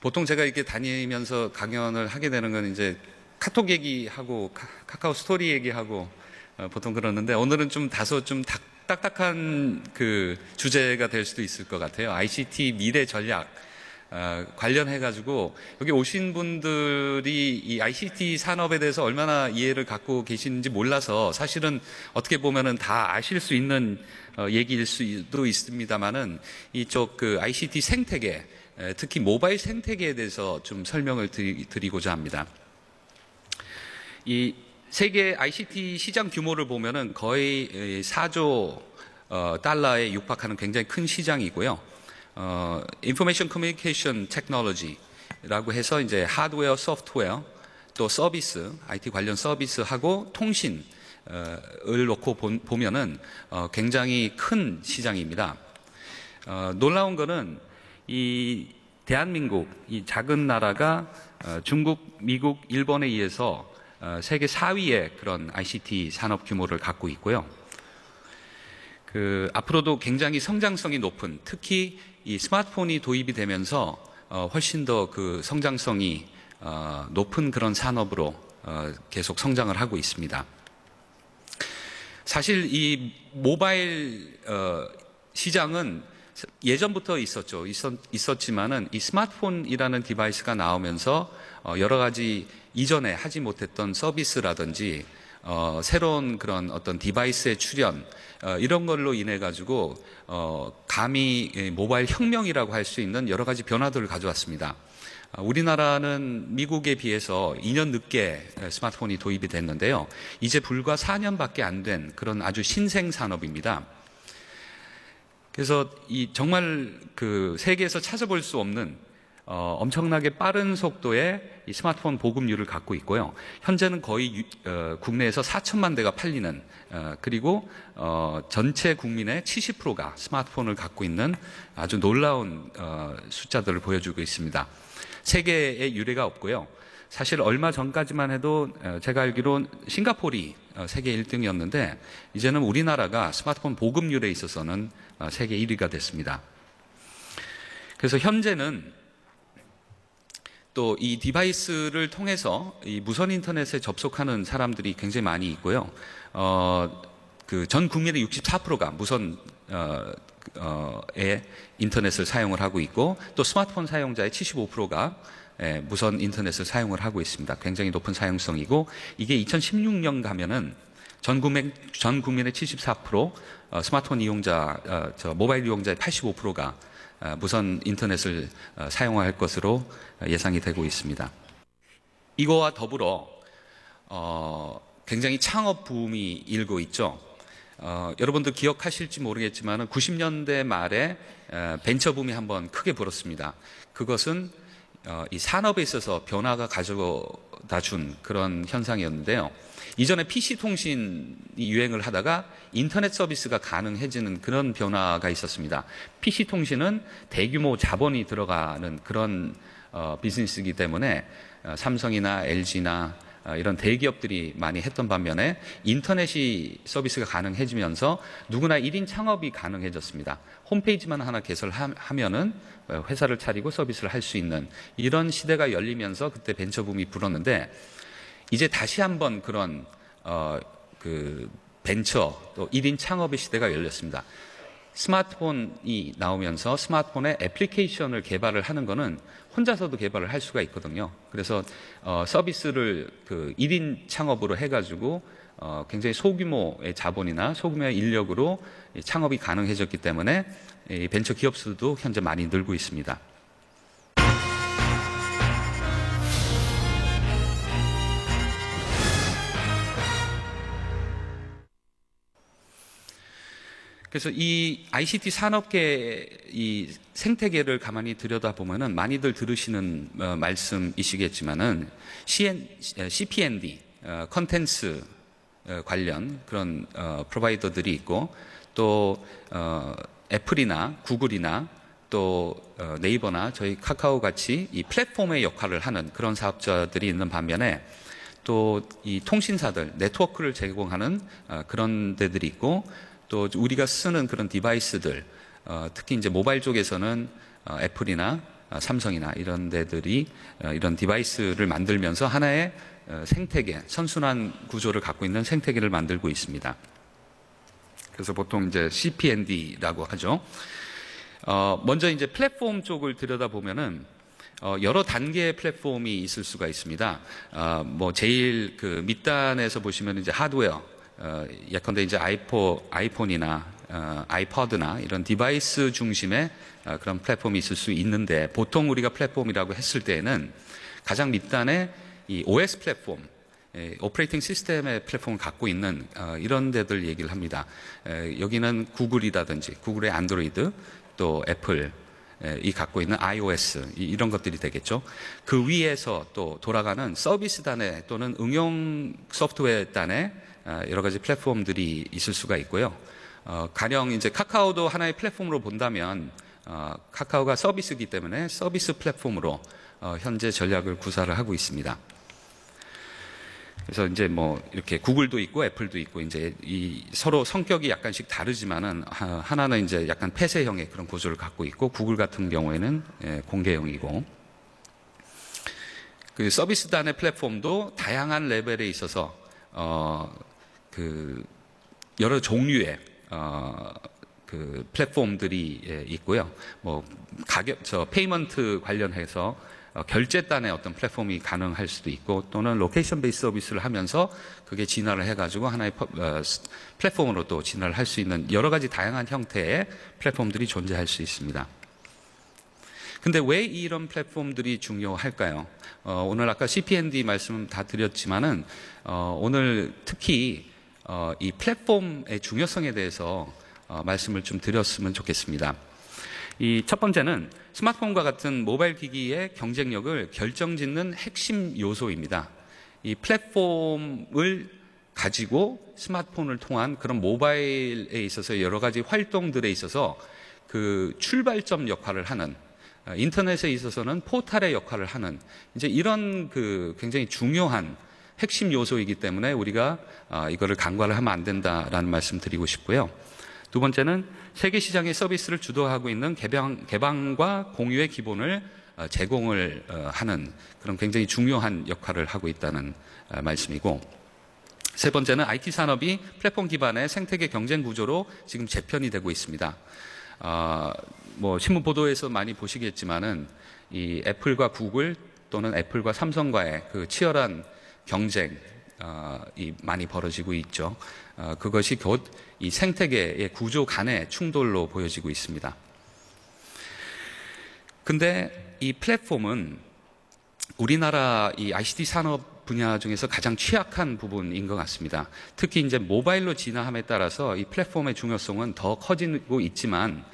보통 제가 이렇게 다니면서 강연을 하게 되는 건 이제 카톡 얘기하고 카카오 스토리 얘기하고 보통 그러는데, 오늘은 좀 다소 좀 딱딱한 그 주제가 될 수도 있을 것 같아요. ICT 미래 전략 관련해가지고 여기 오신 분들이 이 ICT 산업에 대해서 얼마나 이해를 갖고 계시는지 몰라서 사실은 어떻게 보면은 다 아실 수 있는 얘기일 수도 있습니다만은, 이쪽 그 ICT 생태계, 특히 모바일 생태계에 대해서 좀 설명을 드리고자 합니다. 이 세계 ICT 시장 규모를 보면은 거의 4조 달러에 육박하는 굉장히 큰 시장이고요. Information Communication Technology라고 해서 이제 하드웨어, 소프트웨어, 또 서비스, IT 관련 서비스하고 통신을 놓고 보면은 굉장히 큰 시장입니다. 놀라운 거는 이 대한민국, 이 작은 나라가 중국, 미국, 일본에 의해서 세계 4위의 그런 ICT 산업 규모를 갖고 있고요. 앞으로도 굉장히 성장성이 높은, 특히 이 스마트폰이 도입이 되면서 훨씬 더 그 성장성이 높은 그런 산업으로 계속 성장을 하고 있습니다. 사실 이 모바일 시장은 예전부터 있었지만은 이 스마트폰이라는 디바이스가 나오면서 여러 가지 이전에 하지 못했던 서비스라든지 새로운 그런 어떤 디바이스의 출현, 이런 걸로 인해 가지고 감히 모바일 혁명이라고 할 수 있는 여러 가지 변화들을 가져왔습니다. 우리나라는 미국에 비해서 2년 늦게 스마트폰이 도입이 됐는데요. 이제 불과 4년밖에 안 된 그런 아주 신생 산업입니다. 그래서 이 정말 그 세계에서 찾아볼 수 없는 엄청나게 빠른 속도의 이 스마트폰 보급률을 갖고 있고요. 현재는 거의 국내에서 4천만 대가 팔리는, 그리고 전체 국민의 70%가 스마트폰을 갖고 있는 아주 놀라운 숫자들을 보여주고 있습니다. 세계에 유례가 없고요. 사실 얼마 전까지만 해도 제가 알기로 싱가포르이 세계 1등이었는데 이제는 우리나라가 스마트폰 보급률에 있어서는 세계 1위가 됐습니다. 그래서 현재는 또 이 디바이스를 통해서 이 무선 인터넷에 접속하는 사람들이 굉장히 많이 있고요. 전 국민의 64%가 무선 인터넷을 사용을 하고 있고, 또 스마트폰 사용자의 75%가 무선 인터넷을 사용을 하고 있습니다. 굉장히 높은 사용성이고, 이게 2016년 가면은 전 국민의 74%, 스마트폰 이용자, 모바일 이용자의 85%가 무선 인터넷을 사용할 것으로 예상이 되고 있습니다. 이거와 더불어 굉장히 창업 붐이 일고 있죠. 여러분들 기억하실지 모르겠지만 90년대 말에 벤처 붐이 한번 크게 불었습니다. 그것은 이 산업에 있어서 변화가 가져다 준 그런 현상이었는데요. 이전에 PC 통신이 유행을 하다가 인터넷 서비스가 가능해지는 그런 변화가 있었습니다. PC 통신은 대규모 자본이 들어가는 그런 비즈니스이기 때문에 삼성이나 LG나 이런 대기업들이 많이 했던 반면에 인터넷이 서비스가 가능해지면서 누구나 1인 창업이 가능해졌습니다. 홈페이지만 하나 개설하면은 회사를 차리고 서비스를 할 수 있는 이런 시대가 열리면서 그때 벤처붐이 불었는데, 이제 다시 한번 그런 벤처 또 1인 창업의 시대가 열렸습니다. 스마트폰이 나오면서 스마트폰에 애플리케이션을 개발을 하는 거는 혼자서도 개발을 할 수가 있거든요. 그래서 서비스를 1인 창업으로 해가지고 굉장히 소규모의 자본이나 소규모의 인력으로 창업이 가능해졌기 때문에 벤처 기업 수도 현재 많이 늘고 있습니다. 그래서 이 ICT 산업계 이 생태계를 가만히 들여다보면은 많이들 들으시는 말씀이시겠지만은 CPND, 컨텐츠 관련 그런 프로바이더들이 있고, 또 애플이나 구글이나 또 네이버나 저희 카카오 같이 이 플랫폼의 역할을 하는 그런 사업자들이 있는 반면에, 또 이 통신사들, 네트워크를 제공하는 그런 데들이 있고, 또 우리가 쓰는 그런 디바이스들, 특히 이제 모바일 쪽에서는 애플이나 삼성이나 이런 데들이 이런 디바이스를 만들면서 하나의 생태계, 선순환 구조를 갖고 있는 생태계를 만들고 있습니다. 그래서 보통 이제 CPND라고 하죠. 먼저 이제 플랫폼 쪽을 들여다보면은 여러 단계의 플랫폼이 있을 수가 있습니다. 뭐 제일 그 밑단에서 보시면 이제 하드웨어, 예컨대 이제 아이폰이나 아이퍼드나 이런 디바이스 중심의 그런 플랫폼이 있을 수 있는데, 보통 우리가 플랫폼이라고 했을 때에는 가장 밑단에 이 OS 플랫폼, 오퍼레이팅 시스템의 플랫폼을 갖고 있는 이런 데들 얘기를 합니다. 여기는 구글이라든지 구글의 안드로이드, 또 애플 이 갖고 있는 iOS 이런 것들이 되겠죠. 그 위에서 또 돌아가는 서비스 단에 또는 응용 소프트웨어 단에 여러 가지 플랫폼들이 있을 수가 있고요. 가령 이제 카카오도 하나의 플랫폼으로 본다면 카카오가 서비스이기 때문에 서비스 플랫폼으로 현재 전략을 구사를 하고 있습니다. 그래서 이제 뭐 이렇게 구글도 있고 애플도 있고 이제 이 서로 성격이 약간씩 다르지만은 하나는 이제 약간 폐쇄형의 그런 구조를 갖고 있고, 구글 같은 경우에는 공개형이고, 그 서비스단의 플랫폼도 다양한 레벨에 있어서 그 여러 종류의 그 플랫폼들이 있고요. 뭐 페이먼트 관련해서 결제단의 어떤 플랫폼이 가능할 수도 있고, 또는 로케이션 베이스 서비스를 하면서 그게 진화를 해가지고 하나의 플랫폼으로 또 진화를 할 수 있는 여러 가지 다양한 형태의 플랫폼들이 존재할 수 있습니다. 근데 왜 이런 플랫폼들이 중요할까요? 오늘 아까 CPND 말씀 다 드렸지만은 오늘 특히 이 플랫폼의 중요성에 대해서 말씀을 좀 드렸으면 좋겠습니다. 이 첫 번째는 스마트폰과 같은 모바일 기기의 경쟁력을 결정짓는 핵심 요소입니다. 이 플랫폼을 가지고 스마트폰을 통한 그런 모바일에 있어서 여러 가지 활동들에 있어서 그 출발점 역할을 하는, 인터넷에 있어서는 포탈의 역할을 하는, 이제 이런 그 굉장히 중요한 핵심 요소이기 때문에 우리가 이거를 간과를 하면 안 된다라는 말씀 드리고 싶고요. 두 번째는 세계 시장의 서비스를 주도하고 있는 개방과 공유의 기본을 제공을 하는 그런 굉장히 중요한 역할을 하고 있다는 말씀이고, 세 번째는 IT 산업이 플랫폼 기반의 생태계 경쟁 구조로 지금 재편이 되고 있습니다. 뭐 신문 보도에서 많이 보시겠지만은 이 애플과 구글 또는 애플과 삼성과의 그 치열한 경쟁이 많이 벌어지고 있죠. 그것이 곧 이 생태계의 구조 간의 충돌로 보여지고 있습니다. 근데 이 플랫폼은 우리나라 이 ICT 산업 분야 중에서 가장 취약한 부분인 것 같습니다. 특히 이제 모바일로 진화함에 따라서 이 플랫폼의 중요성은 더 커지고 있지만,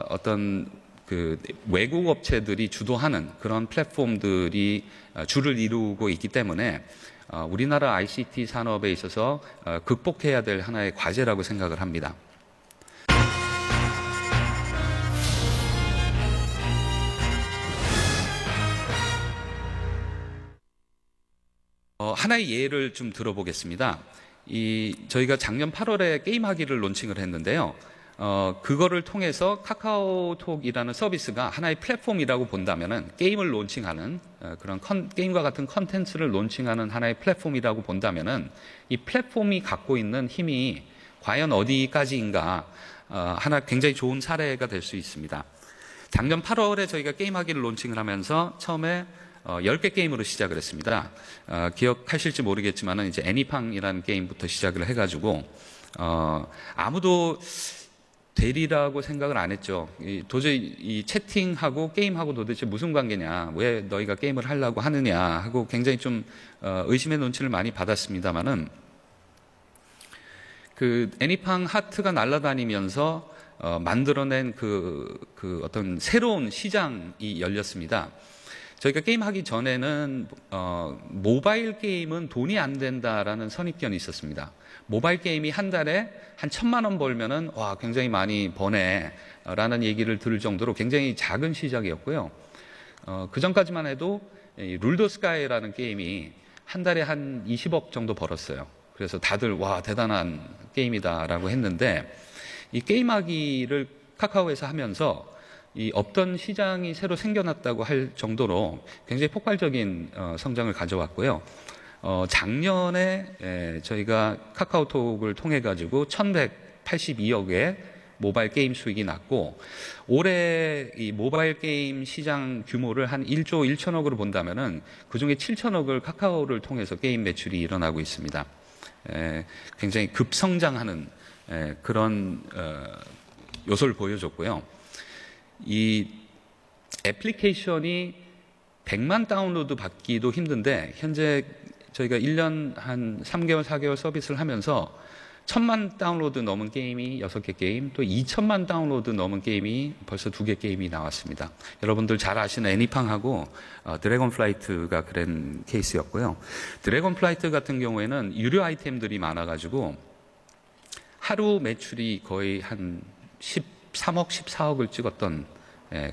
어떤 그 외국 업체들이 주도하는 그런 플랫폼들이 주를 이루고 있기 때문에 우리나라 ICT 산업에 있어서 극복해야 될 하나의 과제라고 생각을 합니다. 하나의 예를 좀 들어보겠습니다. 저희가 작년 8월에 게임하기를 론칭을 했는데요. 그거를 통해서 카카오톡이라는 서비스가 하나의 플랫폼이라고 본다면은, 게임을 론칭하는 그런 게임과 같은 컨텐츠를 론칭하는 하나의 플랫폼이라고 본다면은, 이 플랫폼이 갖고 있는 힘이 과연 어디까지인가, 하나 굉장히 좋은 사례가 될 수 있습니다. 작년 8월에 저희가 게임하기를 론칭을 하면서 처음에 10개 게임으로 시작을 했습니다. 기억하실지 모르겠지만은 이제 애니팡이라는 게임부터 시작을 해가지고 아무도 되리라고 생각을 안 했죠. 도저히 이 채팅하고 게임하고 도대체 무슨 관계냐, 왜 너희가 게임을 하려고 하느냐 하고 굉장히 좀 의심의 눈치를 많이 받았습니다만은, 그 애니팡 하트가 날아다니면서 만들어낸 그 어떤 새로운 시장이 열렸습니다. 저희가 게임하기 전에는 모바일 게임은 돈이 안 된다라는 선입견이 있었습니다. 모바일 게임이 한 달에 한 1,000만 원 벌면은 와, 굉장히 많이 버네라는 얘기를 들을 정도로 굉장히 작은 시장이었고요. 그 전까지만 해도 룰더 스카이라는 게임이 한 달에 한 20억 정도 벌었어요. 그래서 다들 와, 대단한 게임이다라고 했는데, 이 게임하기를 카카오에서 하면서 이 없던 시장이 새로 생겨났다고 할 정도로 굉장히 폭발적인 성장을 가져왔고요. 작년에 저희가 카카오톡을 통해 가지고 1,182억의 모바일 게임 수익이 났고, 올해 이 모바일 게임 시장 규모를 한 1조 1천억으로 본다면은 그중에 7천억을 카카오를 통해서 게임 매출이 일어나고 있습니다. 굉장히 급성장하는 그런 요소를 보여줬고요. 이 애플리케이션이 100만 다운로드 받기도 힘든데, 현재 저희가 1년 한 3개월, 4개월 서비스를 하면서 1,000만 다운로드 넘은 게임이 6개 게임, 또 2,000만 다운로드 넘은 게임이 벌써 2개 게임이 나왔습니다. 여러분들 잘 아시는 애니팡하고 드래곤 플라이트가 그런 케이스였고요. 드래곤 플라이트 같은 경우에는 유료 아이템들이 많아가지고 하루 매출이 거의 한 13억, 14억을 찍었던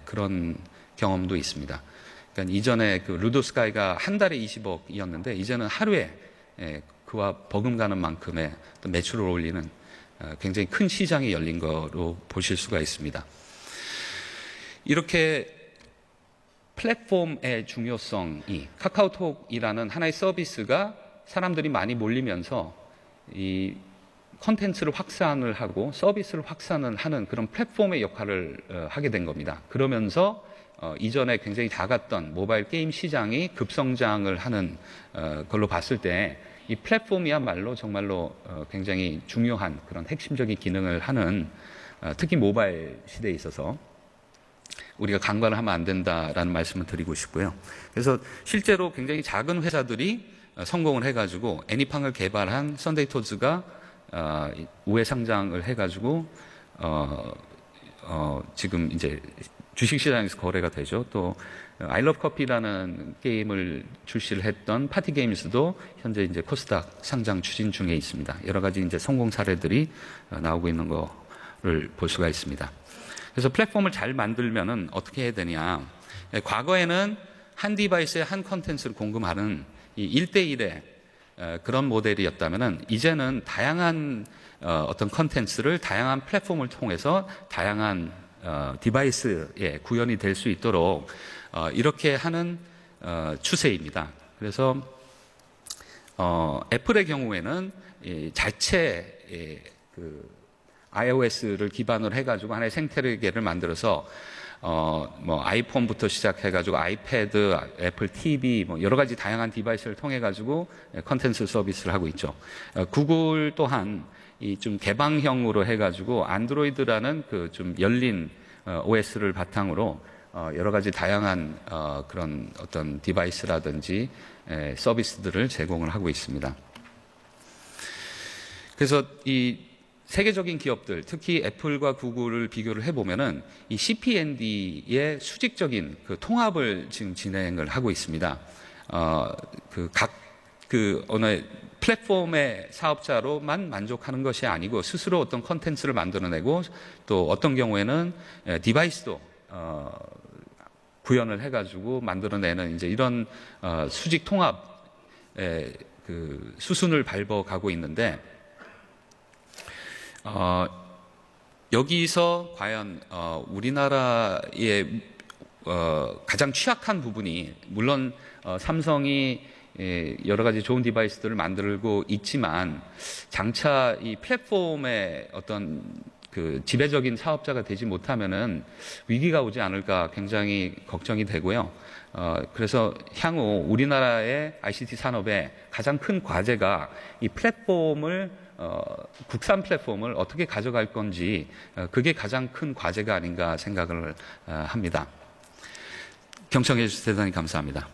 그런 경험도 있습니다. 그러니까 이전에 그 루도스카이가 한 달에 20억이었는데 이제는 하루에 그와 버금가는 만큼의 매출을 올리는 굉장히 큰 시장이 열린 거로 보실 수가 있습니다. 이렇게 플랫폼의 중요성이, 카카오톡이라는 하나의 서비스가 사람들이 많이 몰리면서 이 콘텐츠를 확산을 하고 서비스를 확산을 하는 그런 플랫폼의 역할을 하게 된 겁니다. 그러면서 이전에 굉장히 작았던 모바일 게임 시장이 급성장을 하는 걸로 봤을 때 이 플랫폼이야말로 정말로 굉장히 중요한 그런 핵심적인 기능을 하는, 특히 모바일 시대에 있어서 우리가 간과를 하면 안 된다라는 말씀을 드리고 싶고요. 그래서 실제로 굉장히 작은 회사들이 성공을 해가지고 애니팡을 개발한 썬데이 토즈가 우회 상장을 해가지고 지금 이제 주식시장에서 거래가 되죠. 또 아이러브 커피라는 게임을 출시를 했던 파티게임스도 현재 이제 코스닥 상장 추진 중에 있습니다. 여러 가지 이제 성공 사례들이 나오고 있는 거를 볼 수가 있습니다. 그래서 플랫폼을 잘 만들면은 어떻게 해야 되냐? 과거에는 한 디바이스에 한 컨텐츠를 공급하는 이 1대1의 그런 모델이었다면은 이제는 다양한 어떤 컨텐츠를 다양한 플랫폼을 통해서 다양한 디바이스에 구현이 될 수 있도록 이렇게 하는 추세입니다. 그래서 애플의 경우에는 자체 그 iOS를 기반으로 해가지고 하나의 생태계를 만들어서 뭐 아이폰부터 시작해가지고 아이패드, 애플 TV, 뭐 여러 가지 다양한 디바이스를 통해 가지고 컨텐츠 서비스를 하고 있죠. 구글 또한 이 좀 개방형으로 해가지고 안드로이드라는 그 좀 열린 OS를 바탕으로 여러 가지 다양한 그런 어떤 디바이스라든지 서비스들을 제공을 하고 있습니다. 그래서 이 세계적인 기업들, 특히 애플과 구글을 비교를 해보면은 이 CPND의 수직적인 그 통합을 지금 진행을 하고 있습니다. 어느 플랫폼의 사업자로만 만족하는 것이 아니고 스스로 어떤 컨텐츠를 만들어내고 또 어떤 경우에는 디바이스도 구현을 해가지고 만들어내는 이제 이런 수직 통합의 그 수순을 밟아가고 있는데, 여기서 과연 우리나라의 가장 취약한 부분이, 물론 삼성이 여러 가지 좋은 디바이스들을 만들고 있지만 장차 이 플랫폼의 어떤 그 지배적인 사업자가 되지 못하면은 위기가 오지 않을까 굉장히 걱정이 되고요. 그래서 향후 우리나라의 ICT 산업의 가장 큰 과제가 이 플랫폼을 국산 플랫폼을 어떻게 가져갈 건지, 그게 가장 큰 과제가 아닌가 생각을 합니다. 경청해 주셔서 대단히 감사합니다.